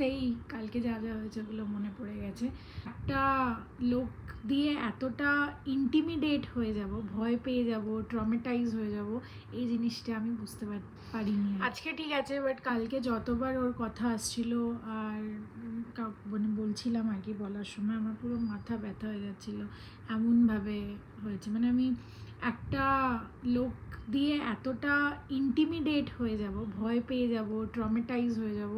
আসতেই কালকে যা যা হয়েছে ওগুলো মনে পড়ে গেছে। একটা লোক দিয়ে এতটা ইন্টিমিডেট হয়ে যাব, ভয় পেয়ে যাব, ট্রমেটাইজ হয়ে যাব, এই জিনিসটা আমি বুঝতে পারিনি। আজকে ঠিক আছে, বাট কালকে যতবার ওর কথা আসছিল আর মানে বলছিলাম আর কি, বলার সময় আমার পুরো মাথা ব্যথা হয়ে যাচ্ছিলো, এমনভাবে হয়েছে। মানে আমি একটা লোক দিয়ে এতটা ইন্টিমিডেট হয়ে যাব, ভয় পেয়ে যাব, ট্রমেটাইজ হয়ে যাব,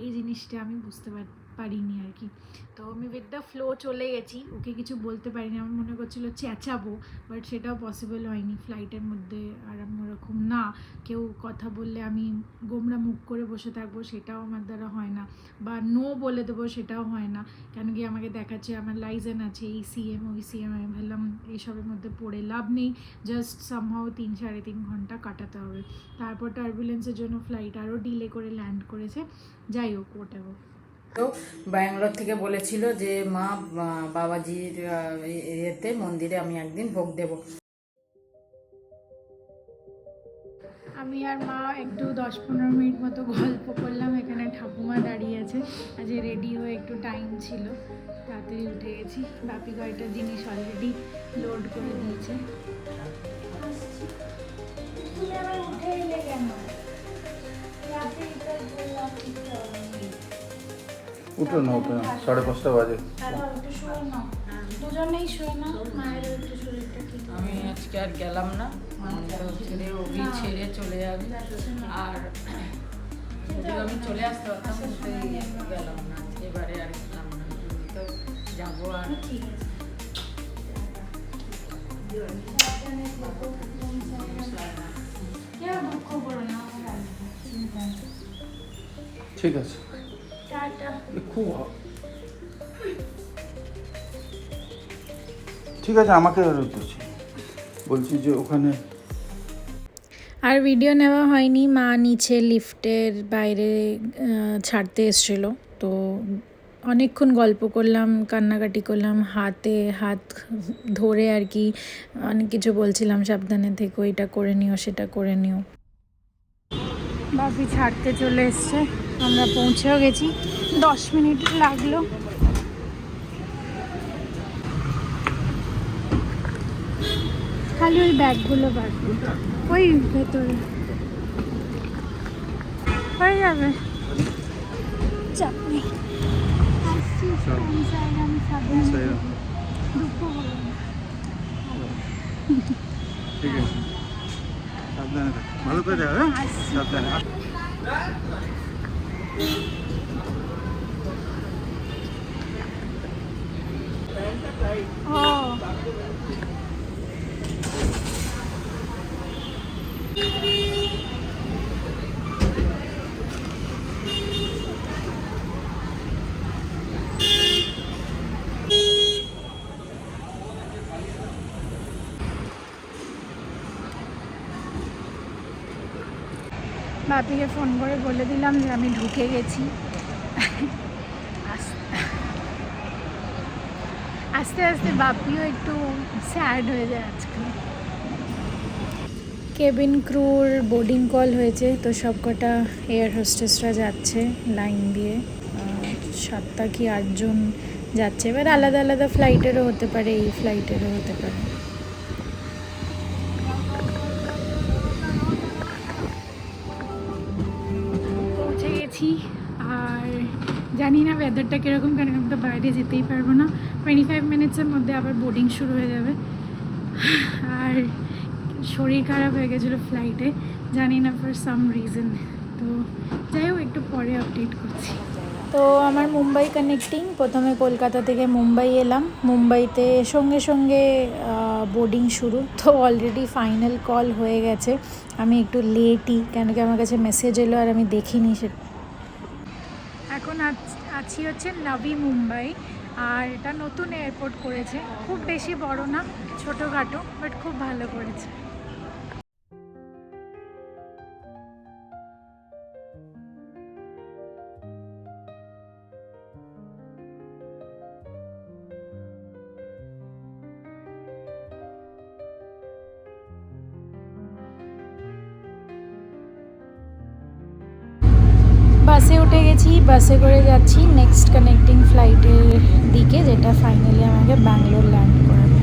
এই জিনিসটা আমি বুঝতে পারিনি আর কি। তো আমি উইথ দ্য ফ্লো চলে গেছি, ওকে কিছু বলতে পারিনি। আমার মনে করছিল চেঁচাবো, বাট সেটাও পসিবল হয়নি ফ্লাইটের মধ্যে। আর আমি ওরকম না, কেউ কথা বললে আমি গোমরা মুখ করে বসে থাকবো, সেটাও আমার দ্বারা হয় না। বা নো বলে দেবো, সেটাও হয় না। কেন কি আমাকে দেখাচ্ছে আমার লাইসেন্স আছে, এই সিএম ওই সিএম, আমি ভাবলাম এইসবের মধ্যে পড়ে লাভ নেই, জাস্ট সামহাও 3-3.5 ঘন্টা কাটাতে হবে। তারপর টার্বুলেন্সের জন্য ফ্লাইট আরও ডিলে করে ল্যান্ড করেছে। যাই হোক, ওটাও তো ব্যাঙ্গালোর থেকে বলেছিল যে মা বাবাজির ইয়েতে মন্দিরে আমি একদিন ভোগ দেব। আমি আর মা একটু 10-15 মিনিট মতো গল্প করলাম। এখানে ঠাকুমা দাঁড়িয়ে আছে, আজ রেডি হয়ে একটু টাইম ছিল, তাড়াতাড়ি উঠে গেছি। বাপি কয়েকটা জিনিস অলরেডি লোড করে দিয়েছে। উঠে এলে কেন? উঠো না, 5:30 বাজে। দুজনেই শোয় না, মায়ের একটু শরীরটা ঠিক। আমি আজকে আর গেলাম না, ছেড়ে অভি ছেড়ে চলে যাবে। আর যদি আমি চলে আসতে পারতাম, গেলাম না, এবারে আর গেলাম না। তো যাবো আর ঠিক আছে। দুঃখ করো না, ঠিক আছে, খুব ঠিক আছে। আমাকে বলছি যে ওখানে আর ভিডিও নেওয়া হয়নি। মা নিচে লিফটের বাইরে ছাড়তে এসেছিলো, তো অনেকক্ষণ গল্প করলাম, কান্নাকাটি করলাম, হাতে হাত ধরে আর কি অনেক কিছু বলছিলাম, সাবধানে থেকো, এটা করে নিও, সেটা করে নিও। বাপি ছাড়তে চলে এসছে, আমরা পৌঁছেও গেছি, 10 মিনিট লাগলো। খালি ওই ব্যাগগুলো বাড়বে ওই ভেতরে, হয়ে যাবে, চাপ নেই। ঠিক আছে, সাবধানে থাকো, ভালো করে যাও, সাবধানে। বাপিকে ফোন করে বলে দিলাম যে আমি ঢুকে গেছি। আস্তে আস্তে বাপিও একটু স্যাড হয়ে যায় আজকে। কেবিন ক্রুর বোর্ডিং কল হয়েছে, তো সবকটা এয়ার হোস্টেসরা যাচ্ছে লাইন দিয়ে। 7টা কি 8জন যাচ্ছে, এবার আলাদা আলাদা ফ্লাইটেরও হতে পারে, এই ফ্লাইটেরও হতে পারে। পৌঁছে গেছি, আর জানি না ওয়েদারটা কীরকম, কারণ আমি তো বাইরে যেতেই পারবো না। 25 মিনিটসের মধ্যে আবার বোর্ডিং শুরু হয়ে যাবে। আর শরীর খারাপ হয়ে গেছিলো ফ্লাইটে, জানি না ফর সাম রিজন। তো যাই হোক, একটু পরে আপডেট করছি। তো আমার মুম্বাই কানেক্টিং, প্রথমে কলকাতা থেকে মুম্বাই এলাম, মুম্বাইতে সঙ্গে সঙ্গে বোর্ডিং শুরু। তো অলরেডি ফাইনাল কল হয়ে গেছে, আমি একটু লেটই, কেন কি আমার কাছে মেসেজ এলো আর আমি দেখিনি সেটা। এখন আছি হচ্ছে নাভি মুম্বাই, আর এটা নতুন এয়ারপোর্ট করেছে, খুব বেশি বড় না, ছোটোখাটো, বাট খুব ভালো করেছে। বাসে উঠে গেছি, বাসে করে যাচ্ছি নেক্সট কানেক্টিং ফ্লাইটের দিকে, যেটা ফাইনালি আমাকে ব্যাঙ্গালোর ল্যান্ড করাবে।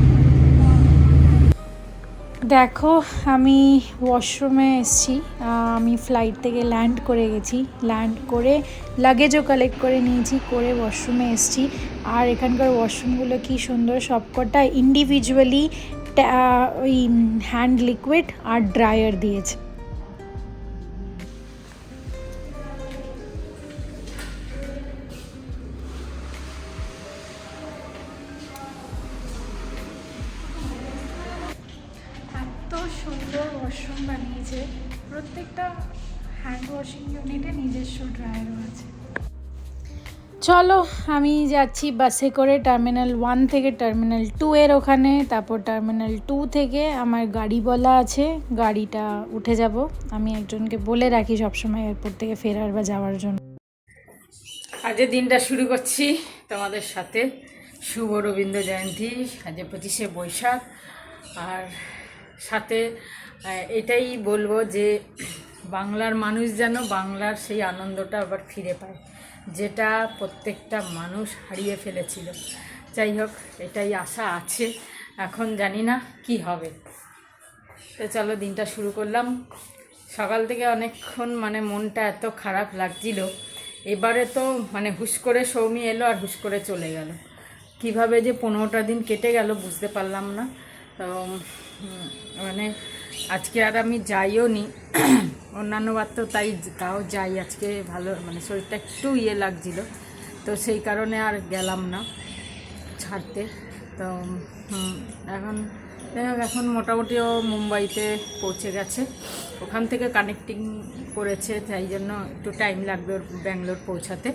দেখো আমি ওয়াশরুমে এসেছি, আমি ফ্লাইট থেকে ল্যান্ড করে গেছি, ল্যান্ড করে লাগেজও কালেক্ট করে নিয়েছি, করে ওয়াশরুমে এসেছি। আর এখানকার ওয়াশরুমগুলো কি সুন্দর, সবকটা ইন্ডিভিজুয়ালি ওই হ্যান্ড লিকুইড আর ড্রায়ার দিয়েছে। এত সুন্দর ওয়াশরুম বানিয়েছে, প্রত্যেকটা হ্যান্ড ওয়াশিং ইউনিটে নিজস্ব ড্রায়ারও আছে। চলো আমি যাচ্ছি বাসে করে টার্মিনাল 1 থেকে টার্মিনাল 2 এর ওখানে, তারপর টার্মিনাল 2 থেকে আমার গাড়ি বলা আছে, গাড়িটা উঠে যাব। আমি একজনকে বলে রাখি সবসময় এয়ারপোর্ট থেকে ফেরার বা যাওয়ার জন্য। আজকের দিনটা শুরু করছি তোমাদের সাথে। শুভ রবীন্দ্র জয়ন্তী, আজ 25শে বৈশাখ। আর সাথে এটাই বলবো যে বাংলার মানুষ যেন বাংলার সেই আনন্দটা আবার ফিরে পায়, যেটা প্রত্যেকটা মানুষ হারিয়ে ফেলেছিল। যাই হোক, এটাই আশা আছে, এখন জানি না কি হবে। তো চলো দিনটা শুরু করলাম। সকাল থেকে অনেকক্ষণ মানে মনটা এত খারাপ লাগছিল। এবারে তো মানে হুশ করে সৌমি এলো আর হুশ করে চলে গেল। কিভাবে যে 15টা দিন কেটে গেল বুঝতে পারলাম না। তো মানে আজকে আর আমি যাইও নি, অন্যান্যবার তো তাও যাই। আজকে ভালো মানে শরীরটা একটু লাগছিল, তো সেই কারণে আর গেলাম না ছাড়তে। তো এখন মোটামুটি ও মুম্বাইতে পৌঁছে গেছে, ওখান থেকে কানেক্টিং করেছে, তাই জন্য একটু টাইম লাগবে ওর ব্যাঙ্গালোর পৌঁছাতে।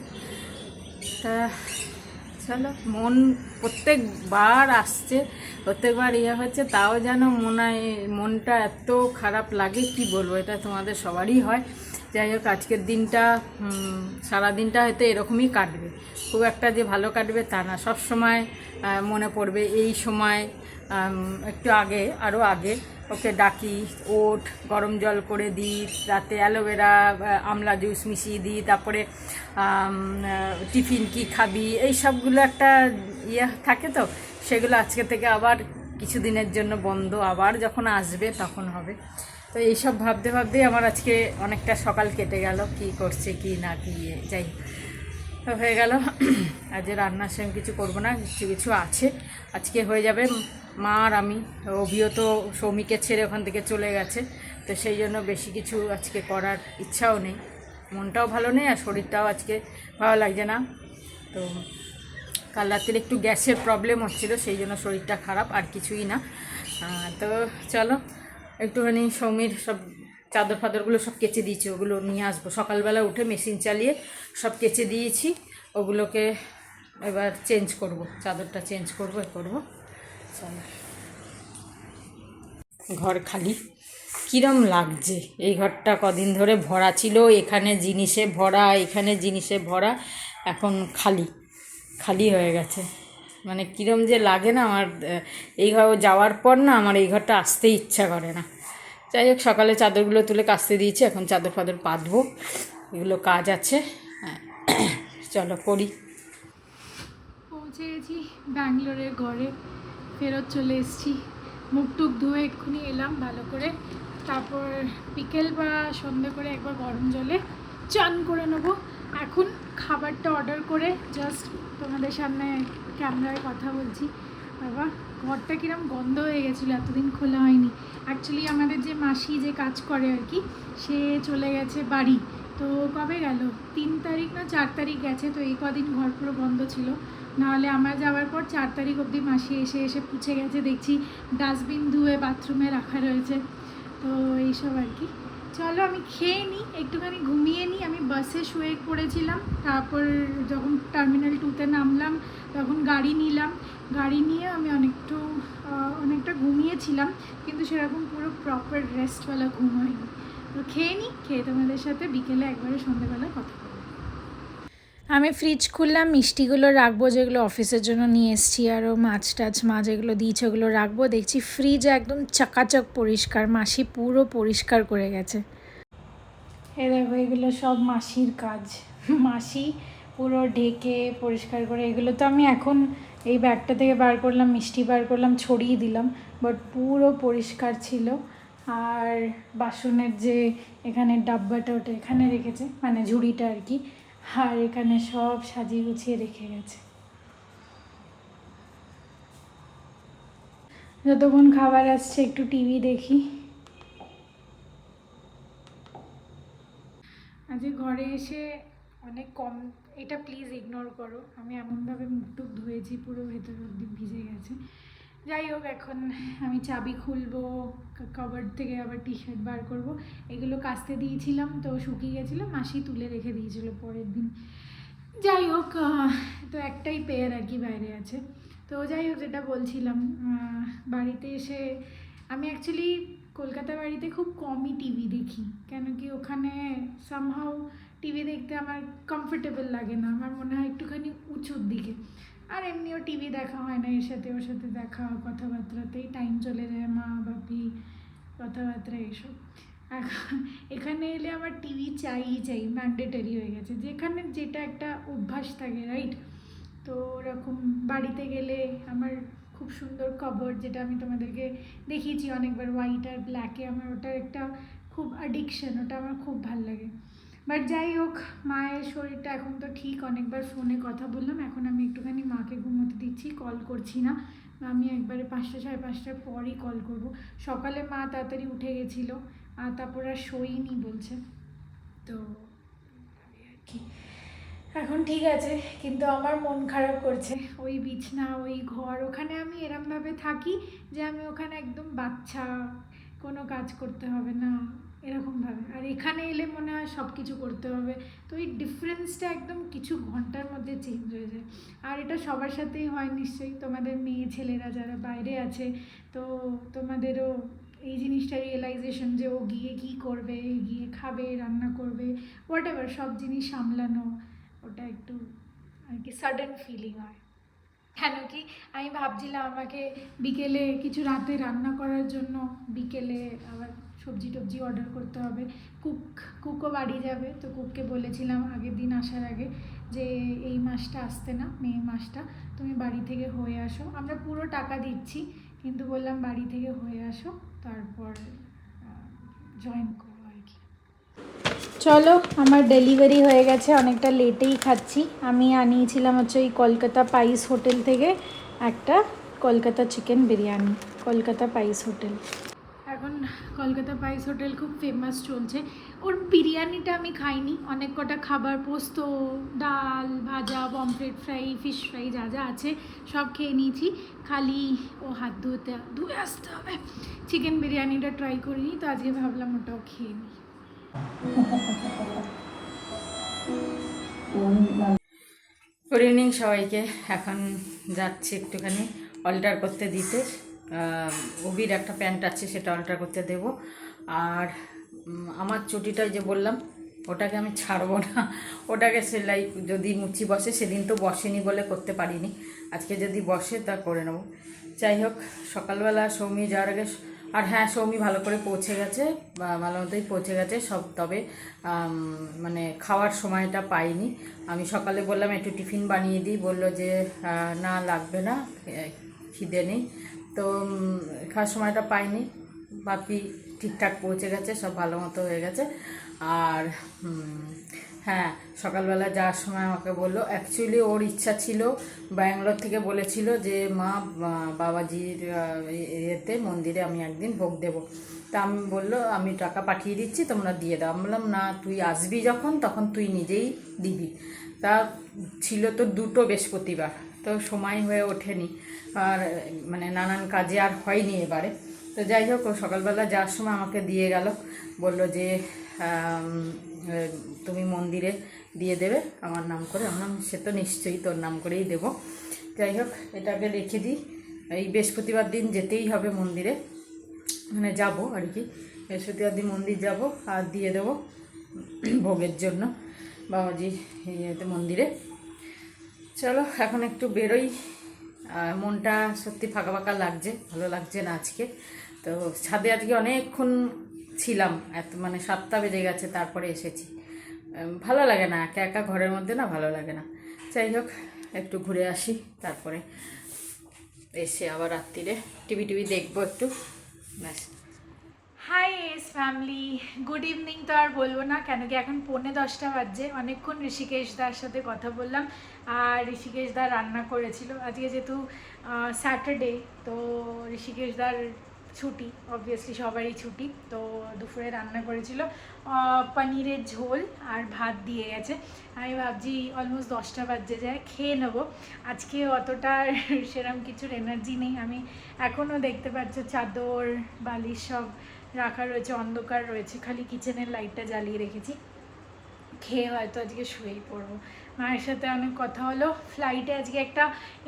তা চলো, প্রত্যেকবার আসছে, প্রত্যেকবার হচ্ছে, তাও যেন মনটা এত খারাপ লাগে কি বলবো, এটা তোমাদের সবারই হয়। যাই হোক, আজকের দিনটা সারাদিনটা হয়তো এরকমই কাটবে, খুব একটা যে ভালো কাটবে তা না। সব সময় মনে পড়বে এই সময়, একটু আগে, আরও আগে ওকে ডাকি, ওঠ, গরম জল করে দিই, রাতে অ্যালোভেরা আমলা জুস মিশিয়ে দিই, তারপরে টিফিন কি খাবি, এই সবগুলো একটা থাকে। তো সেগুলো আজকে থেকে আবার কিছুদিনের জন্য বন্ধ, আবার যখন আসবে তখন হবে। তো এইসব ভাবতে ভাবতেই আমার আজকে অনেকটা সকাল কেটে গেল, কি করছে কি না কি যাই তো হয়ে গেল। আজ রান্নার সেরকম কিছু করবো না, কিছু আছে আজকে হয়ে যাবে। মা আর আমি, অভিও তো সৌমিকে ছেড়ে ওখান থেকে চলে গেছে, তো সেই জন্য বেশি কিছু আজকে করার ইচ্ছাও নেই, মনটাও ভালো নেই আর শরীরটাও আজকে ভালো লাগছে না। তো কাল রাত্রে একটু গ্যাসের প্রবলেম হচ্ছিলো, সেই জন্য শরীরটা খারাপ, আর কিছুই না। তো চলো একটুখানি সৌমির সব চাদর ফাদরগুলো সব কেচে দিয়েছি, ওগুলো নিয়ে আসবো। সকালবেলা উঠে মেশিন চালিয়ে সব কেচে দিয়েছি, ওগুলোকে এবার চেঞ্জ করব, চাদরটা চেঞ্জ করবো চলো। ঘর খালি, কিরম লাগছে। এই ঘরটা কদিন ধরে ভরা ছিল, এখানে জিনিসে ভরা, এখানে জিনিসে ভরা, এখন খালি খালি হয়ে গেছে। মানে কিরম যে লাগে না আমার, এই ঘর যাওয়ার পর না আমার এই ঘরটা আসতেই ইচ্ছা করে না। যাই হোক, সকালে চাদরগুলো তুলে কাচতে দিয়েছি, এখন চাদর ফাদর পাতবো, এগুলো কাজ আছে। চলো করি। পৌঁছে গেছি ব্যাঙ্গালোরের ঘরে, ফেরত চলে এসেছি। মুখ টুক ধুয়ে এক্ষুনি এলাম ভালো করে, তারপর বিকেল বা সন্ধ্যে করে একবার গরম জলে চান করে নেবো। এখন খাবারটা অর্ডার করে জাস্ট তোমাদের সামনে ক্যামেরায় কথা বলছি। বাবা, ঘরটা কিরম গন্ধ হয়ে গেছিলো, এতদিন খোলা হয়নি। অ্যাকচুয়ালি আমাদের যে মাসি যে কাজ করে আর কি, সে চলে গেছে বাড়ি। তো কবে গেল, 3 তারিখ না 4 তারিখ গেছে। তো এই কদিন ঘর পুরো বন্ধ ছিল, নাহলে আমার যাওয়ার পর 4 তারিখ অবধি মাসি এসে পুছে গেছে। দেখছি ডাস্টবিন ধুয়ে বাথরুমে রাখা রয়েছে। তো এইসব আর কি। চলো আমি খেয়ে নিই, একটুখানি ঘুমিয়ে নিই। আমি বাসে শুয়ে পড়েছিলাম, তারপর যখন টার্মিনাল 2তে নামলাম তখন গাড়ি নিলাম। গাড়ি নিয়ে আমি অনেকটা ঘুমিয়েছিলাম, কিন্তু সেরকম পুরো প্রপার রেস্টওয়ালা ঘুম হয়নি। তো খেয়ে নিই, খেয়ে তোমাদের সাথে বিকেলে একবারে সন্ধ্যেবেলা কথা বলবো। আমি ফ্রিজ খুললাম, মিষ্টিগুলো রাখবো যেগুলো অফিসের জন্য নিয়ে এসেছি, আরও মাছ যেগুলো দিয়েছে ওগুলো রাখবো। দেখছি ফ্রিজ একদম চকাচক পরিষ্কার, মাসি পুরো পরিষ্কার করে গেছে। এই দেখো, এগুলো সব মাসির কাজ, মাসি পুরো ঢেকে পরিষ্কার করে, এগুলো তো আমি এখন এই ব্যাগটা থেকে বার করলাম, মিষ্টি বার করলাম, ছড়িয়ে দিলাম, বাট পুরো পরিষ্কার ছিল। আর বাসনের যে এখানে ডাব্বাটা ওটা এখানে রেখেছে, মানে ঝুড়িটা আর কি, আর এখানে সব সাজিয়ে গুছিয়ে রেখে গেছে। যতক্ষণ খাবার আসছে একটু টিভি দেখি। আজকে ঘরে এসে অনেক কম, এটা প্লিজ ইগনোর করো, আমি এমনভাবে মুখ টুক ধুয়েছি পুরো ভেতর অব্দি ভিজে গেছে। যাই হোক, এখন আমি চাবি খুলবো, কভার থেকে আবার টি শার্ট বার করবো, এগুলো কাচতে দিয়েছিলাম তো শুকিয়ে গেছিলো, মাসি তুলে রেখে দিয়েছিল পরের দিন। যাই হোক, তো একটাই পেয়ার আর কি বাইরে আছে। তো যাই হোক, যেটা বলছিলাম, বাড়িতে এসে আমি অ্যাকচুয়ালি কলকাতা বাড়িতে খুব কমই টিভি দেখি, কেন কি ওখানে সামহাও টিভি দেখতে আমার কমফোর্টেবল লাগে না, আমার মনে হয় একটুখানি উঁচুর দিকে। আর এমনিও টিভি দেখা হয় না, এর সাথে ওর সাথে দেখা কথাবার্তাতেই টাইম চলে যায়, মা বাপি কথাবার্তা এইসব। এখন এখানে এলে আমার টিভি চাই, ম্যান্ডেটরি হয়ে গেছে, যেখানে যেটা একটা অভ্যাস থাকে, রাইট? তো ওরকম বাড়িতে গেলে আমার খুব সুন্দর কাভার্ড, যেটা আমি তোমাদেরকে দেখিয়েছি অনেকবার, হোয়াইট আর ব্ল্যাকে, আমার ওটার একটা খুব অ্যাডিকশন, ওটা আমার খুব ভাল লাগে। বাট যাই হোক, মায়ের শরীরটা এখন তো ঠিক, অনেকবার ফোনে কথা বললাম, এখন আমি একটুখানি মাকে ঘুমোতে দিচ্ছি, কল করছি না, আমি একবারে 5টা 5:30টার পরই কল করব। সকালে মা তাড়াতাড়ি উঠে গেছিলো, আর তারপর আর শোইনি বলছে, তো আর কি এখন ঠিক আছে। কিন্তু আমার মন খারাপ করছে, ওই বিছনা, ওই ঘর, ওখানে আমি এরমভাবে থাকি যে আমি ওখানে একদম বাচ্চা, কোনো কাজ করতে হবে না এরকমভাবে, আর এখানে এলে মনে হয় সব কিছু করতে হবে। তো এই ডিফারেন্সটা একদম কিছু ঘন্টার মধ্যে চেঞ্জ হয়ে যায়। আর এটা সবার সাথেই হয় নিশ্চয়ই, তোমাদের মেয়ে ছেলেরা যারা বাইরে আছে, তো তোমাদেরও এই জিনিসটা রিয়েলাইজেশন যে ও গিয়ে কী করবে, গিয়ে খাবে, রান্না করবে, হোয়াট এভার, সব জিনিস সামলানো, ওটা একটু আর কি সাডেন ফিলিং হয়। কেন কি আমি ভাবছিলাম আমাকে বিকেলে কিছু রাতে রান্না করার জন্য বিকেলে আবার সবজি টবজি অর্ডার করতে হবে, কুকও বাড়ি যাবে, তো কুককে বলেছিলাম আগের দিন আসার আগে যে এই মাসটা আসতে না, মে মাসটা তুমি বাড়ি থেকে হয়ে আসো, আমরা পুরো টাকা দিচ্ছি, কিন্তু বললাম বাড়ি থেকে হয়ে আসো, তারপর জয়েন করো আর কি। চলো, আমার ডেলিভারি হয়ে গেছে, অনেকটা লেটেই খাচ্ছি। আমি আনিয়েছিলাম হচ্ছে ওই কলকাতা পাইস হোটেল থেকে একটা কলকাতা চিকেন বিরিয়ানি, কলকাতা পাইস হোটেল। এখন কলকাতা পাইস হোটেল খুব ফেমাস চলছে, ওর বিরিয়ানিটা আমি খাইনি, অনেক কটা খাবার, পোস্ত, ডাল, ভাজা, পমফ্রেট ফ্রাই, ফিশ ফ্রাই, যা যা আছে সব খেয়ে নিয়েছি, খালি ও হাত ধুয়ে আসতে হবে। চিকেন বিরিয়ানিটা ট্রাই করিনি, তো আজকে ভাবলাম ওটাও খেয়ে নিই। গুড ইভিনিং সবাইকে। এখন যাচ্ছি একটুখানি অল্টার করতে দিতে, অভির একটা প্যান্ট আছে সেটা অল্টার করতে দেব। আর আমার চটিটা যে বললাম ওটাকে আমি ছাড়বো না, ওটাকে সেলাই যদি মুচি বসে, সেদিন তো বসেনি বলে করতে পারিনি, আজকে যদি বসে তা করে নেবো। যাই হোক, সকালবেলা সৌমি যাওয়ার আগে, আর হ্যাঁ সৌমি ভালো করে পৌঁছে গেছে, ভালো মতোই পৌঁছে গেছে সব, তবে মানে খাওয়ার সময়টা পাইনি। আমি সকালে বললাম একটু টিফিন বানিয়ে দিই, বললো যে না লাগবে না, খিদে নেই, তো খাওয়ার সময়টা পাইনি। বাপি ঠিকঠাক পৌঁছে গেছে, সব ভালো মতো হয়ে গেছে। আর হ্যাঁ, সকালবেলা যাওয়ার সময় আমাকে বললো, অ্যাকচুয়ালি ওর ইচ্ছা ছিল, ব্যাঙ্গালোর থেকে বলেছিল যে মা বাবাজির ইয়েতে মন্দিরে আমি একদিন ভোগ দেবো। তা আমি বললো আমি টাকা পাঠিয়ে দিচ্ছি, তোমরা দিয়ে দাও। আমি বললাম না, তুই আসবি যখন তখন তুই নিজেই দিবি। তা ছিল তো দুটো বৃহস্পতিবার, তো সময় হয়ে ওঠেনি, আর মানে নানান কাজে আর হয়নি এবারে। তো যাই হোক, ও সকালবেলা যাওয়ার সময় আমাকে দিয়ে গেল, বললো যে তুমি মন্দিরে দিয়ে দেবে আমার নাম করে। আমার নাম, সে তো নিশ্চয়ই তোর নাম করেই দেবো। যাই হোক, এটাকে রেখে দিই, এই বৃহস্পতিবার দিন যেতেই হবে মন্দিরে, মানে যাব আর কি, বৃহস্পতিবার দিন মন্দির যাব আর দিয়ে দেবো ভোগের জন্য বাবাজি ইয়েতে মন্দিরে। চলো এখন একটু বেরোই, মনটা সত্যি ফাঁকা ফাঁকা লাগছে, ভালো লাগছে না আজকে। তো ছাদে আজকে অনেকক্ষণ ছিলাম, এত মানে 7টা বেজে গেছে, তারপরে এসেছি। ভালো লাগে না, একা একা ঘরের মধ্যে না ভালো লাগে না। যাই হোক, একটু ঘুরে আসি, তারপরে এসে আবার রাত্রিরে টিভি দেখবো একটু, ব্যাস। Hi S family, good evening তো আর বলবো না, কেন কি এখন 9:45 বাজছে। অনেকক্ষণ ঋষিকেশ দার সাথে কথা বললাম, আর ঋষিকেশ দা রান্না করেছিল। আজকে যেহেতু স্যাটারডে, তো ঋষিকেশ দার ছুটি, অবভিয়াসলি সবারই ছুটি, তো দুপুরে রান্না করেছিল পনিরের ঝোল আর ভাত দিয়ে গেছে। আমি ভাবছি অলমোস্ট 10টা বাজে যায়, খেয়ে নেবো। আজকে অতটা সেরকম কিছুর এনার্জি নেই। আমি এখনও দেখতে পাচ্ছ চাদর বালিশ সব রাখা রয়েছে, অন্ধকার রয়েছে, খালি কিচেনের লাইটটা জ্বালিয়ে রেখেছি। খেয়ে হয়তো আজকে শুয়েই পড়বো। মায়ের সাথে অনেক কথা হলো। ফ্লাইটে আজকে একটা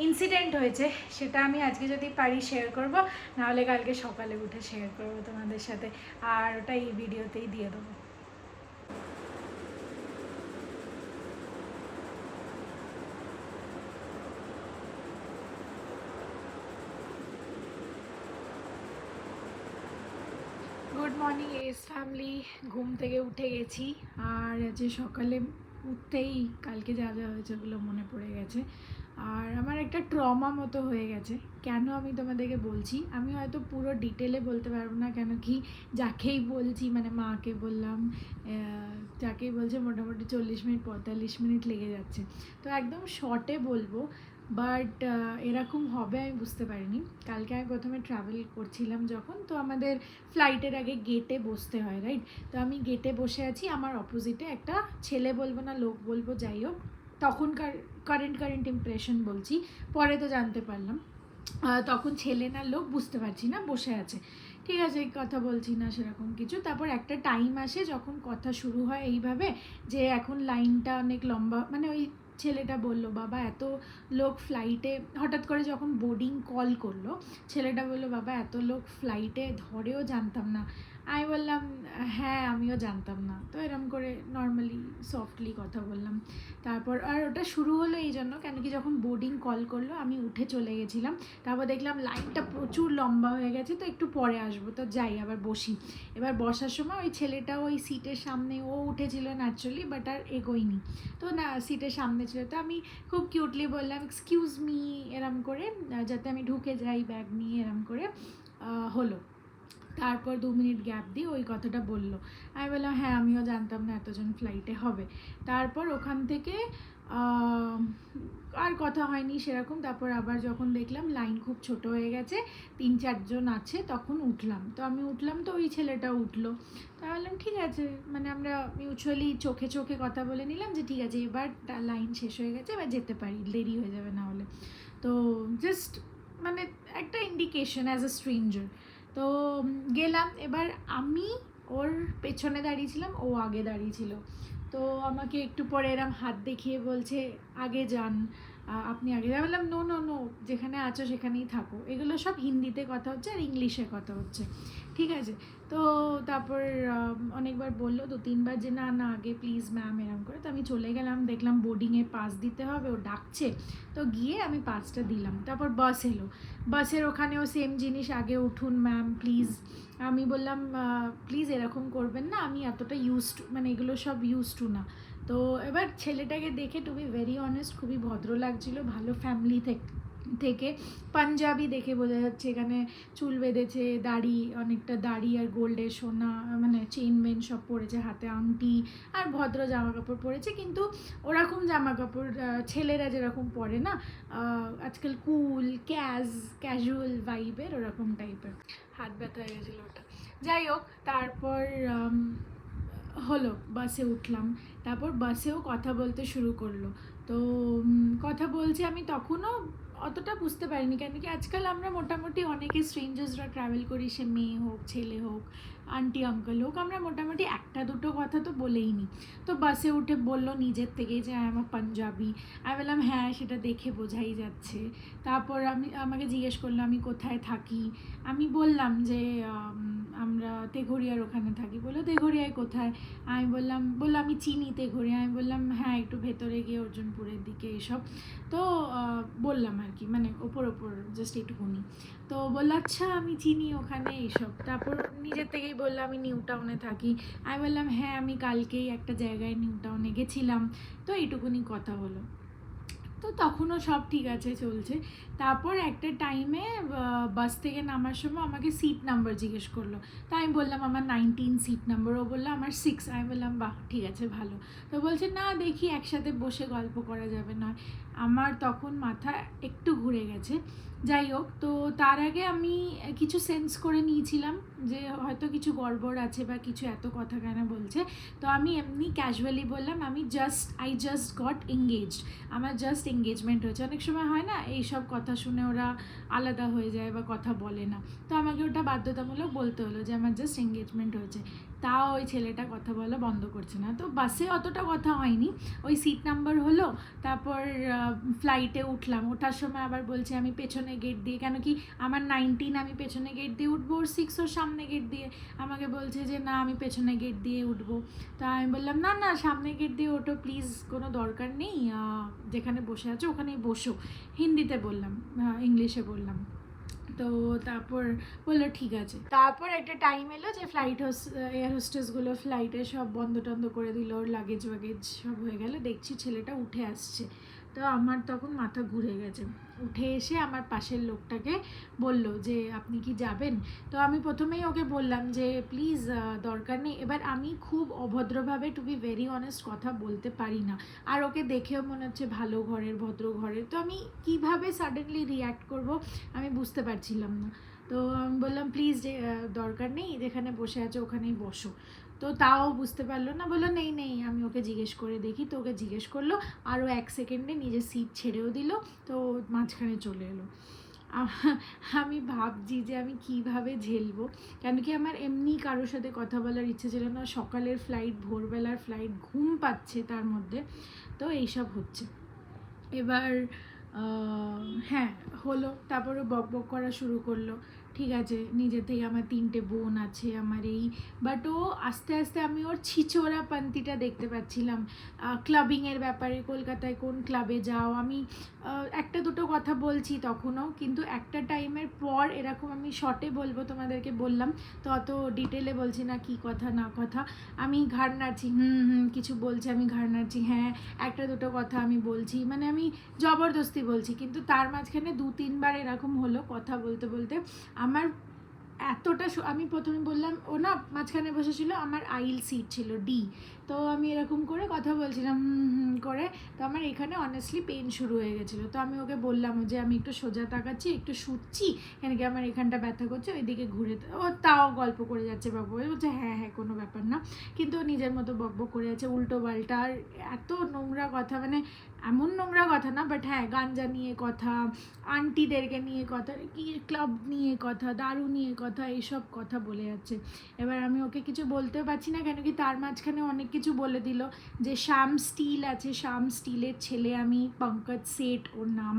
ইনসিডেন্ট হয়েছে, সেটা আমি আজকে যদি পারি শেয়ার করব, নাহলে কালকে সকালে উঠে শেয়ার করবো তোমাদের সাথে, আর ওটা এই ভিডিওতেই দিয়ে দেবো। গুড মর্নিং এস ফ্যামিলি, ঘুম থেকে উঠে গেছি, আর যে সকালে উঠতেই কালকে যা যা হয়েছে ওগুলো মনে পড়ে গেছে। আর আমার একটা ট্রমা মতো হয়ে গেছে। কেন আমি তোমাদেরকে বলছি, আমি হয়তো পুরো ডিটেলে বলতে পারবো না, কেন কি যাকেই বলছি, মানে মাকে বললাম, যাকেই বলছে মোটামুটি 40 মিনিট 45 মিনিট লেগে যাচ্ছে। তো একদম শর্টে বলবো, বাট এরকম হবে আমি বুঝতে পারিনি। কালকে আমি প্রথমে ট্রাভেল করছিলাম যখন, তো আমাদের ফ্লাইটের আগে গেটে বসতে হয়, রাইট? তো আমি গেটে বসে আছি, আমার অপোজিটে একটা ছেলে বলবো না লোক বলবো, যাই হোক, তখনকার কারেন্ট ইমপ্রেশন বলছি, পরে তো জানতে পারলাম তখন ছেলে না লোক বুঝতে পারছি না, বসে আছে। ঠিক আছে, কথা বলছি না সেরকম কিছু। তারপর একটা টাইম আসে যখন কথা শুরু হয় এইভাবে, যে এখন লাইনটা অনেক লম্বা, মানে ওই ছেলেটা বললো বাবা এত লোক ফ্লাইটে, হঠাৎ করে যখন বোর্ডিং কল করলো ছেলেটা বললো বাবা এত লোক ফ্লাইটে ধরেও জানতাম না। আমি বললাম হ্যাঁ আমিও জানতাম না। তো এরম করে নর্মালি সফটলি কথা বললাম। তারপর আর ওটা শুরু হলো এই জন্য, কেন কি যখন বোর্ডিং কল করলো আমি উঠে চলে গেছিলাম। তারপর দেখলাম লাইনটা প্রচুর লম্বা হয়ে গেছে, তো একটু পরে আসবো, তো যাই আবার বসি। এবার বসার সময় ওই ছেলেটা ওই সিটের সামনে, ও উঠেছিল ন্যাচারালি, বাট আর এগোয়নি, তো না সিটের সামনে ছিল। তো আমি খুব কিউটলি বললাম এক্সকিউজ মি এরম করে, যাতে আমি ঢুকে যাই ব্যাগ নিয়ে, এরম করে হলো। তারপর 2 মিনিট গ্যাপ দিয়ে ওই কথাটা বললো। আমি বললাম হ্যাঁ আমিও জানতাম না এতজন ফ্লাইটে হবে। তারপর ওখান থেকে আর কথা হয়নি সেরকম। তারপর আবার যখন দেখলাম লাইন খুব ছোট হয়ে গেছে, 3-4 জন আছে, তখন উঠলাম। তো আমি উঠলাম, তো ওই ছেলেটা উঠলো। তা বললাম ঠিক আছে, মানে আমরা মিউচুয়ালি চোখে চোখে কথা বলে নিলাম যে ঠিক আছে এবার লাইন শেষ হয়ে গেছে, এবার যেতে পারি, দেরি হয়ে যাবে না হলে। তো জাস্ট মানে একটা ইন্ডিকেশন অ্যাজ আ স্ট্রেঞ্জার। তো গেলাম। এবার আমি ওর পেছনে দাঁড়িয়েছিলাম, ও আগে দাঁড়িয়েছিল। তো আমাকে একটু পরে এরম হাত দেখিয়ে বলছে আগে যান, আপনি আগে যান। বললাম নো নো নো, যেখানে আছো সেখানেই থাকো। এগুলো সব হিন্দিতে কথা হচ্ছে আর ইংলিশে কথা হচ্ছে, ঠিক আছে? তো তারপর অনেকবার বললো 2-3 বার যে না না আগে প্লিজ ম্যাম এরম করে। তো আমি চলে গেলাম, দেখলাম বোর্ডিংয়ে পাস দিতে হবে, ও ডাকছে। তো গিয়ে আমি পাসটা দিলাম। তারপর বাস এলো, বাসের ওখানেও সেম জিনিস, আগে উঠুন ম্যাম প্লিজ। আমি বললাম প্লিজ এরকম করবেন না, আমি এতটা ইউজড, মানে এগুলো সব ইউজড টু না। তো এবার ছেলেটাকে দেখে টু বি ভেরি অনেস্ট খুবই ভদ্র লাগছিল, ভালো ফ্যামিলি থেকে পাঞ্জাবি দেখে বোঝা যাচ্ছে। এখানে চুল বেঁধেছে, দাড়ি, অনেকটা দাড়ি আর গোল্ডের সোনা, মানে চেন মেন সব পরেছে, হাতে আংটি, আর ভদ্র জামা কাপড় পরেছে। কিন্তু ওরকম জামা কাপড় ছেলেরা যেরকম পরে না আজকাল, কুল ক্যাজুয়াল ভাইবের, ওরকম টাইপের। হাত ব্যথা হয়ে গেছিলো ওটা। যাই হোক, তারপর হলো, বাসে উঠলাম। তারপর বাসেও কথা বলতে শুরু করলো। তো কথা বলছে, আমি তখনও অতটা বুঝতে পারিনি, কেন কি আজকাল আমরা মোটামুটি অনেকে স্ট্রেঞ্জার্সরা ট্রাভেল করি, সে মেয়ে হোক ছেলে হোক আন্টি আঙ্কেল হোক, আমরা মোটামুটি 1-2 কথা তো বলেই নিই। তো বাসে উঠে বললো নিজের থেকেই যে আমার পাঞ্জাবি। আমি বললাম হ্যাঁ সেটা দেখে বোঝাই যাচ্ছে। তারপর আমাকে জিজ্ঞেস করলো আমি কোথায় থাকি। আমি বললাম যে আমরা তেঘরিয়ার ওখানে থাকি। বললো তেঘরিয়ায় কোথায়? আমি বললো আমি চিনি তেঘরিয়া। আমি বললাম হ্যাঁ একটু ভেতরে গিয়ে অর্জুনপুরের দিকে এইসব। তো বললাম আর কি, মানে ওপর জাস্ট এইটুকুনি। তো বললো আচ্ছা আমি চিনি ওখানে এইসব। তারপর নিজের থেকেই বললো আমি নিউ টাউনে থাকি। আমি বললাম হ্যাঁ আমি কালকেই একটা জায়গায় নিউ টাউনে গেছিলাম। তো এইটুকুনি কথা হলো। তো তখনও সব ঠিক আছে চলছে। তারপর একটা টাইমে বাস থেকে নামার সময় আমাকে সিট নাম্বার জিজ্ঞেস করলো। তো আমি বললাম আমার 19 সিট নাম্বার। ও বললো আমার 6। আমি বললাম বাহ ঠিক আছে ভালো। তো বলছে না দেখি একসাথে বসে গল্প করা যাবে না। আমার তখন মাথা একটু ঘুরে গেছে। যাই হোক, তো তার আগে আমি কিছু সেন্স করে নিয়েছিলাম যে হয়তো কিছু গড়বড় আছে বা কিছু, এত কথা কেন বলছে। তো আমি এমনি ক্যাজুয়ালি বললাম আই জাস্ট গট এঙ্গেজড, আমার জাস্ট এঙ্গেজমেন্ট হয়েছে। অনেক সময় হয় না এইসব কথা শুনে ওরা আলাদা হয়ে যায় বা কথা বলে না। তো আমাকে ওটা বাধ্যতামূলক বলতে হলো যে আমার জাস্ট এঙ্গেজমেন্ট হয়েছে। তাও ওই ছেলেটা কথা বলা বন্ধ করছে না। তো বাসে অতটা কথা হয়নি, ওই সিট নাম্বার হলো। তারপর ফ্লাইটে উঠলাম, ওঠার সময় আবার বলছে আমি পেছনে গেট দিয়ে, কেন কি আমার 19 আমি পেছনে গেট দিয়ে উঠবো, ওর 6 ওর সামনে গেট দিয়ে। আমাকে বলছে যে না আমি পেছনে গেট দিয়ে উঠবো। তা আমি বললাম না না সামনে গেট দিয়ে ওঠো প্লিজ, কোনো দরকার নেই, যেখানে বসে আছো ওখানেই বসো। হিন্দিতে বললাম, ইংলিশে বললাম। তো তারপর বললো ঠিক আছে। তারপর একটা টাইম এলো যে এয়ার হোস্টেসগুলো ফ্লাইটে সব বন্ধ টন্ধ করে দিল, ওর লাগেজ ওয়াগেজ সব হয়ে গেল। দেখছি ছেলেটা উঠে আসছে। তো আমার তখন মাথা ঘুরে গেছে। উঠে এসে আমার পাশের লোকটাকে বলল যে আপনি কি যাবেন? তো আমি প্রথমেই ওকে বললাম যে প্লিজ দরকার নেই। এবার আমি খুব অভদ্রভাবে, টু বি ভেরি অনেস্ট, কথা বলতে পারি না। আর ওকে দেখেও মনে হচ্ছে ভালো ঘরের, ভদ্র ঘরের। তো আমি কিভাবে সাডেনলি রিয়্যাক্ট করব আমি বুঝতে পারছিলাম না। তো আমি বললাম প্লিজ দরকার নেই, যেখানে বসে আছো ওখানেই বসো। তো তাও বুঝতে পারলো না, বললো নেই নেই আমি ওকে জিজ্ঞেস করে দেখি। তো ওকে জিজ্ঞেস করলো, আরও 1 সেকেন্ডে নিজের সিট ছেড়েও দিল। তো মাঝখানে চলে এলো। আমি ভাবছি যে আমি কিভাবে ঝেলবো, কেন কি আমার এমনি কারোর সাথে কথা বলার ইচ্ছে ছিল না। সকালের ফ্লাইট, ভোরবেলার ফ্লাইট, ঘুম পাচ্ছে তার মধ্যে। তো এইসব হচ্ছে। এবার হ্যাঁ হলো। তারপরে বক বক করা শুরু করলো। ঠিক আছে, নিজে থেকে আমার 3টে বোন আছে, আমার এই, বাট ও আস্তে আস্তে আমি ওর ছিচোরাপন্থীটা দেখতে পাচ্ছিলাম। ক্লাবিংয়ের ব্যাপারে, কলকাতায় কোন ক্লাবে যাও, আমি একটা দুটো কথা বলছি তখনও, কিন্তু একটা টাইমের পর এরকম আমি শর্টে বলবো তোমাদেরকে বললাম, তো অত ডিটেলে বলছি না কি কথা না কথা। আমি ঘাড় নাড়ছি, কিছু বলছে আমি ঘাড় নাড়ছি, হ্যাঁ একটা দুটো কথা আমি বলছি, মানে আমি জবরদস্তি বলছি। কিন্তু তার মাঝখানে 2-3 বার এরকম হলো কথা বলতে বলতে আমার এতটা আমি প্রথমে বললাম, ও না মাঝখানে বসেছিল, আমার আইল সিট ছিল ডি। তো আমি এরকম করে কথা বলছিলাম করে, তো আমার এখানে অনেস্টলি পেন শুরু হয়ে গেছিলো। তো আমি ওকে বললাম যে আমি একটু সোজা তাকাচ্ছি, একটু শুচ্ছি, কেন কি আমার এখানটা ব্যথা করছে, ওইদিকে ঘুরে। ও তাও গল্প করে যাচ্ছে, বকবক বলছে হ্যাঁ হ্যাঁ কোনো ব্যাপার না, কিন্তু নিজের মতো বকবক করে যাচ্ছে উল্টো পাল্টা। আর এত নোংরা কথা, মানে এমন নোংরা কথা না, বাট হ্যাঁ গাঞ্জা নিয়ে কথা, আন্টিদেরকে নিয়ে কথা, কি ক্লাব নিয়ে কথা, দারু নিয়ে কথা, এইসব কথা বলে যাচ্ছে। এবার আমি ওকে কিছু বলতেও পারছি না, কেন কি তার মাঝখানে অনেক কিছু বলে দিল যে শ্যাম স্টিল আছে, শ্যাম স্টিলের ছেলে আমি, পঙ্কজ সেঠ ওর নাম।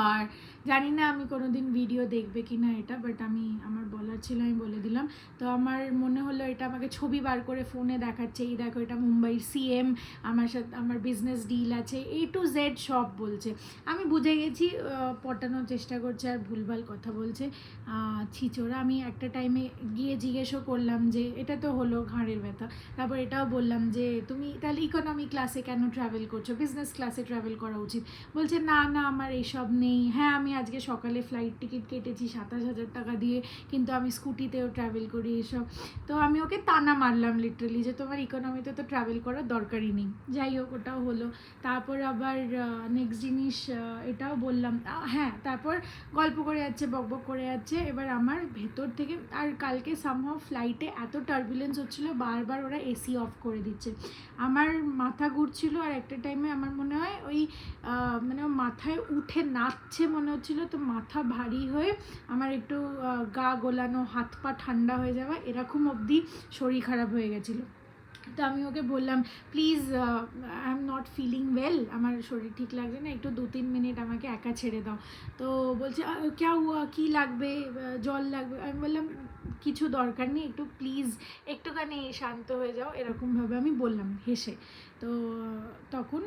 আর জানি না আমি কোনো দিন ভিডিও দেখবে কি না এটা, বাট আমার বলার ছিল, আমি বলে দিলাম। তো আমার মনে হলো এটা আমাকে ছবি বার করে ফোনে দেখাচ্ছে, এই দেখো এটা মুম্বাইয়ের সিএম, আমার সাথে আমার বিজনেস ডিল আছে, A to Z সব বলছে। আমি বুঝে গেছি পটানোর চেষ্টা করছে আর ভুলভাল কথা বলছে, ছিচোরা। আমি একটা টাইমে গিয়ে জিজ্ঞেসও করলাম যে এটা তো হলো ঘাড়ের ব্যথা, তারপর এটাও বললাম যে তুমি তাহলে ইকোনমি ক্লাসে কেন ট্রাভেল করছো, বিজনেস ক্লাসে ট্রাভেল করা উচিত। বলছে না না আমার এইসব নেই। হ্যাঁ আমি আজকে সকালে ফ্লাইট টিকিট কেটেছি 27,000 টাকা দিয়ে, কিন্তু আমি স্কুটিতেও ট্রাভেল করি এসব। তো আমি ওকে তানা মারলাম লিটারালি যে তোমার ইকোনমিতে তো ট্রাভেল করার দরকারই নেই। যাই হোক ওটাও হলো। তারপর আবার নেক্সট জিনিস এটাও বললাম, হ্যাঁ তারপর গল্প করে যাচ্ছে, বকবক করে যাচ্ছে। এবার আমার ভেতর থেকে, আর কালকে সামহাও ফ্লাইটে এত টার্বুলেন্স হচ্ছিলো, বারবার ওরা এসি অফ করে দিচ্ছে, আমার মাথা ঘুরছিল। আর একটা টাইমে আমার মনে হয় ওই মানে মাথায় উঠে নাচছে মনে হচ্ছিলো। তো মাথা ভারী হয়ে আমার একটু গা গোলানো, হাত পা ঠান্ডা হয়ে যাওয়া, এরকম অবধি শরীর খারাপ হয়ে গেছিলো। তো আমি ওকে বললাম please I am not feeling well, আমার শরীর ঠিক লাগছে না, একটু 2-3 মিনিট আমাকে একা ছেড়ে দাও। তো বলছে ক্যা হুয়া, কী লাগবে, জল লাগবে? আমি বললাম কিছু দরকার নেই, একটু প্লিজ একটুখানি শান্ত হয়ে যাও, এরকমভাবে আমি বললাম হেসে। তো তখন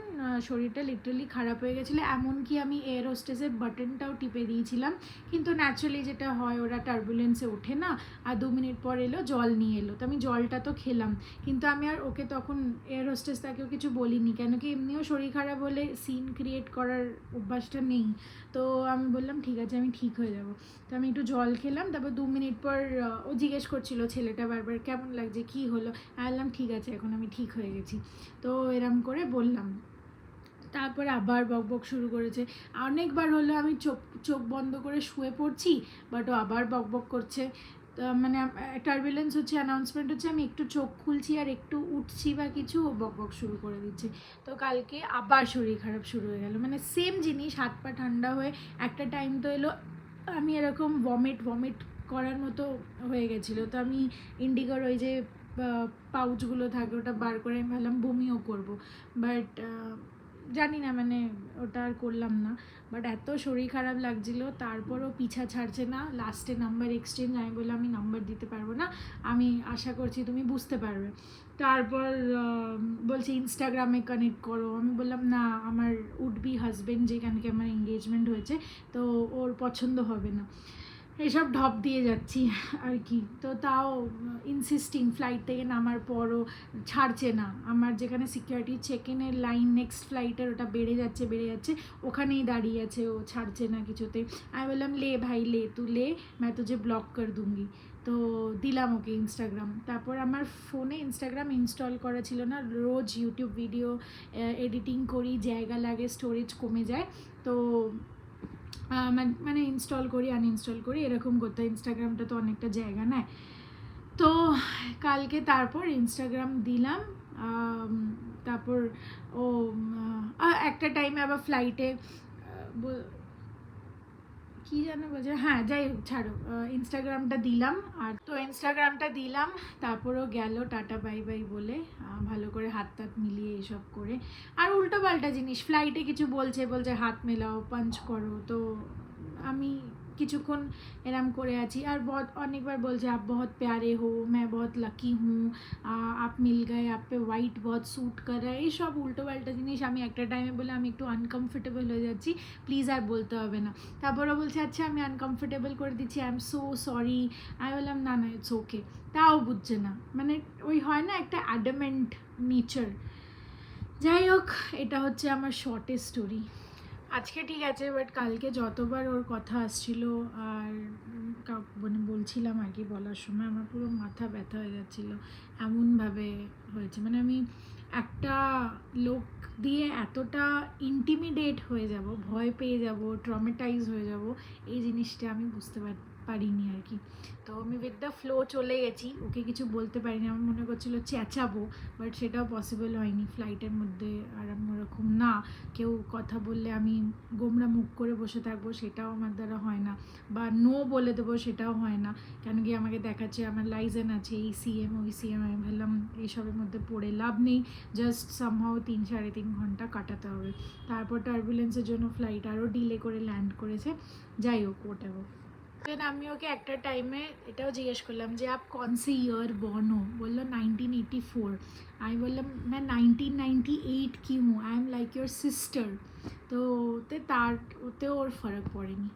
শরীরটা লিটারালি খারাপ হয়ে গেছিলো, এমনকি আমি এয়ার হোস্টেসের বাটনটাও টিপে দিয়েছিলাম, কিন্তু ন্যাচারালি যেটা হয় ওরা টার্বুলেন্সে ওঠে না, আর 2 মিনিট পর এলো জল নিয়ে এলো, তো আমি জলটা তো খেলাম, কিন্তু আমি আর ওকে তখন এয়ার হোস্টেস তাকেও কিছু বলিনি, কেন কি এমনিও শরীর খারাপ হলে সিন ক্রিয়েট করার অভ্যাসটা নেই। তো আমি বললাম ঠিক আছে আমি ঠিক হয়ে যাব। তো আমি একটু জল খেলাম, তারপর 2 মিনিট পর ও জিজ্ঞেস করছিল ছেলেটা বারবার কেমন লাগছে কী হলো, আমি বললাম ঠিক আছে এখন আমি ঠিক হয়ে গেছি। তো এরম করে বললাম, তারপরে আবার বকবক শুরু করেছে। অনেকবার হলো আমি চোখ বন্ধ করে শুয়ে পড়ছি, বাট ও আবার বকবক করছে। মানে টার্বুলেন্স হচ্ছে, অ্যানাউন্সমেন্ট হচ্ছে, আমি একটু চোখ খুলছি আর একটু উঠছি বা কিছু, ও বকবক শুরু করে দিচ্ছে। তো কালকে আবার শরীর খারাপ শুরু হয়ে গেল, মানে সেম জিনিস, হাত পা ঠান্ডা হয়ে একটা টাইম তো এলো আমি এরকম ভমিট করার মতো হয়ে গেছিলো। তো আমি ইন্ডিগোর ওই যে পাউচগুলো থাকে ওটা বার করে আমি ভাবলাম বমিও করবো, বাট জানি না মানে ওটা আর করলাম না। বাট এত শরীর খারাপ লাগছিলো, তারপরও পিছা ছাড়ছে না। লাস্টে নাম্বার এক্সচেঞ্জ, আমি বললাম আমি নাম্বার দিতে পারবো না, আমি আশা করছি তুমি বুঝতে পারবে। তারপর বলছে ইনস্টাগ্রামে কানেক্ট করো, আমি বললাম না আমার উড বি হাজব্যান্ড যেখানকে আমার এঙ্গেজমেন্ট হয়েছে, তো ওর পছন্দ হবে না, এসব ঢপ দিয়ে যাচ্ছি আর কি। তো তাও ইনসিস্টিং, ফ্লাইট থেকে নামার পরও ছাড়ছে না, আমার যেখানে সিকিউরিটি চেক ইনের লাইন নেক্সট ফ্লাইটের ওটা বেড়ে যাচ্ছে, ওখানেই দাঁড়িয়ে আছে, ও ছাড়ছে না কিছুতেই। আমি বললাম লে ভাই লে তু লে, मैं तुझे ব্লক কর दूंगी। তো দিলাম ওকে ইনস্টাগ্রাম। তারপর আমার ফোনে ইনস্টাগ্রাম ইনস্টল করা ছিল না, রোজ ইউটিউব ভিডিও এডিটিং করি, জায়গা লাগে, স্টোরেজ কমে যায়, তো মানে ইনস্টল করি আনইনস্টল করি এরকম করতে, ইনস্টাগ্রামটা তো অনেকটা জায়গা নেয়। তো কালকে তারপর ইনস্টাগ্রাম দিলাম, তারপর ও একটা টাইমে আবার ফ্লাইটে কী যেন বলছে, হ্যাঁ যাই হোক ছাড়ো, ইনস্টাগ্রামটা দিলাম। আর তো ইনস্টাগ্রামটা দিলাম, তারপরও গেল টাটা বাই বাই বলে, ভালো করে হাত টাত মিলিয়ে এসব করে। আর উল্টো পাল্টা জিনিস, ফ্লাইটে কিছু বলছে হাত মেলাও পাঞ্চ করো, তো আমি কিছুক্ষণ এরম করে আছি। আর অনেকবার বলছে आप बहुत प्यारे हो, मैं बहुत लकी हूँ, आप मिल गए, आप पे वाइट बहुत सूट कर रहा है, এইসব উল্টো পাল্টা জিনিস আমি একটা টাইমে বলে আমি একটু আনকমফোর্টেবল হয়ে যাচ্ছি, প্লিজ আর বলতে হবে না। তারপরও বলছে আচ্ছা আমি আনকমফোর্টেবল করে দিচ্ছি, আই এম সো সরি। আমি বললাম না না ইটস ওকে, তাও বুঝছে না, মানে ওই হয় না একটা অ্যাডামেন্ট নেচার। যাই হোক, এটা হচ্ছে আমার শর্টেস্ট স্টোরি। আজকে ঠিক আছে, বাট কালকে যতবার ওর কথা আসছিল আর মানে বলছিলাম আর কি, বলার সময় আমার পুরো মাথা ব্যথা হয়ে যাচ্ছিলো, এমনভাবে হয়েছে। মানে আমি একটা লোক দিয়ে এতটা ইন্টিমিডেট হয়ে যাব, ভয় পেয়ে যাব, ট্রমেটাইজ হয়ে যাব, এই জিনিসটা আমি বুঝতে পারিনি আর কি। তো আমি উইথ দ্য ফ্লো চলে গেছি, ওকে কিছু বলতে পারিনি, আমার মনে করছিলো চেঁচাবো, বাট সেটাও পসিবল হয়নি ফ্লাইটের মধ্যে। আর আমি ওরকম না, কেউ কথা বললে আমি গোমরা মুখ করে বসে থাকবো, সেটাও আমার দ্বারা হয় না, বা নো বলে দেবো সেটাও হয় না, কেন কি আমাকে দেখাচ্ছে আমার লাইসেন্স আছে, এই সিএম ওই সিএম। আমি ভাবলাম এইসবের মধ্যে পড়ে লাভ নেই, জাস্ট সামহাও 3-3.5 ঘন্টা কাটাতে হবে। তারপর টার্বুলেন্সের জন্য ফ্লাইট আরও ডিলে করে ল্যান্ড করেছে। যাই হোক ওটাও। দেন আমি ওকে একটা টাইমে এটাও জিজ্ঞেস করলাম যে আপ কौन से ईयर बॉर्न हो, বললো 1984। আমি বললাম मैं 1998 की हूँ, I am like your sister. তো ওতেও ওর ফারাক পড়েনি।